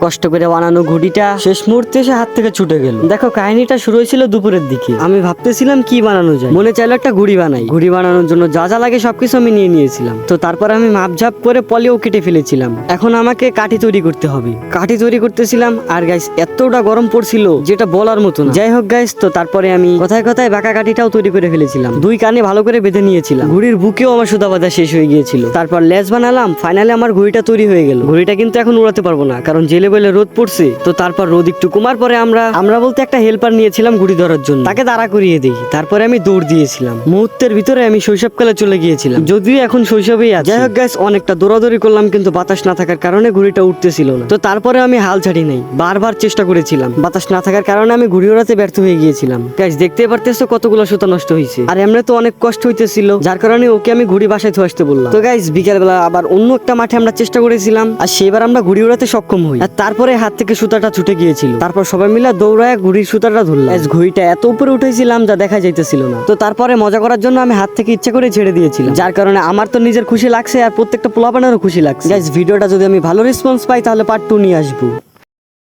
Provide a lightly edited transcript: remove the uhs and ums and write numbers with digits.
কষ্ট করে বানানো ঘুড়িটা শেষ মুহূর্তে এসে হাত থেকে ছুটে গেল। দেখো কাহিনীটা শুরু হয়েছিল দুপুরের দিকে। আমি ভাবতেছিলাম কি বানানো যায়, মনে চাইলো একটা ঘুড়ি বানাই। ঘুড়ি বানানোর জন্য যা যা লাগে সবকিছু আমি নিয়ে নিয়েছিলাম। তো তারপর আমি মাপঝাপ করে পলিও কেটে ফেলেছিলাম। এখন আমাকে কাঠি তৈরি করতে হবে। কাঠি তৈরি করতেছিলাম আর গাইস এতটা গরম পড়ছিল যেটা বলার মতো না। যাই হোক গাইস, তো তারপরে আমি কথায় কথায় বাঁকা কাঠিটাও তৈরি করে ফেলেছিলাম। দুই কানে ভালো করে বেঁধে নিয়েছিলাম। ঘুড়ির বুকেও আমার সুতা বাঁধা শেষ হয়ে গিয়েছিল। তারপর লেজ বানালাম। ফাইনালি আমার ঘুড়িটা তৈরি হয়ে গেল। ঘুড়িটা কিন্তু এখন উড়াতে পারবো না, কারণ যে লেভেলে রোদ পড়ছে। তো তারপর রোদ একটু কমার পরে আমরা বলতে একটা হেল্পার নিয়েছিলাম ঘুড়ি ধরার জন্য। তাকে দাঁড়া করিয়ে দিই। তারপরে আমি দৌড় দিয়েছিলাম। মুহূর্তের ভিতরে আমি শৈশবকালে চলে গিয়েছিলাম, যদিও এখন শৈশবেই আছে। যাই হোক গাইস, অনেকটা দৌড়াদৌড়ি করলাম, কিন্তু বাতাস না থাকার কারণে ঘুড়িটা উঠতেছিল না। তো তারপরে আমি হাল ছাড়ি নাই, বারবার চেষ্টা করেছিলাম। বাতাস না থাকার কারণে আমি ঘুড়ি উড়াতে ব্যর্থ হয়ে গিয়েছিলাম। গাইস দেখতে পারতেছো কতগুলো সুতা নষ্ট হয়েছে। আর এমনি তো অনেক কষ্ট হইতেছিল, যার কারণে ওকে আমি ঘুড়ি বাসায় থুয়ে আসতে বললাম। তো গাইস বিকেলবেলা আবার অন্য একটা মাঠে আমরা চেষ্টা করেছিলাম, আর সেবার আমরা ঘুড়ি উড়াতে সক্ষম হই। আর তারপরে হাত থেকে সুতাটা ছুটে গিয়েছিল। তারপর সবাই মিলে দৌড়ায় ঘুড়ির সুতাটা ধরলাম। ঘুড়িটা এত উপরে উঠেছিলাম যা দেখা যাইতেছিল না। তো তারপরে মজা করার জন্য আমি হাত থেকে ইচ্ছা করে ছেড়ে দিয়েছিলাম, যার কারণে আমার তো নিজের খুশি লাগছে আর প্রত্যেকটা পোলাপানেরও খুশি লাগছে। গাইস ভিডিওটা যদি আমি ভালো রেসপন্স পাই তাহলে পার্ট 2 নিয়ে আসবো।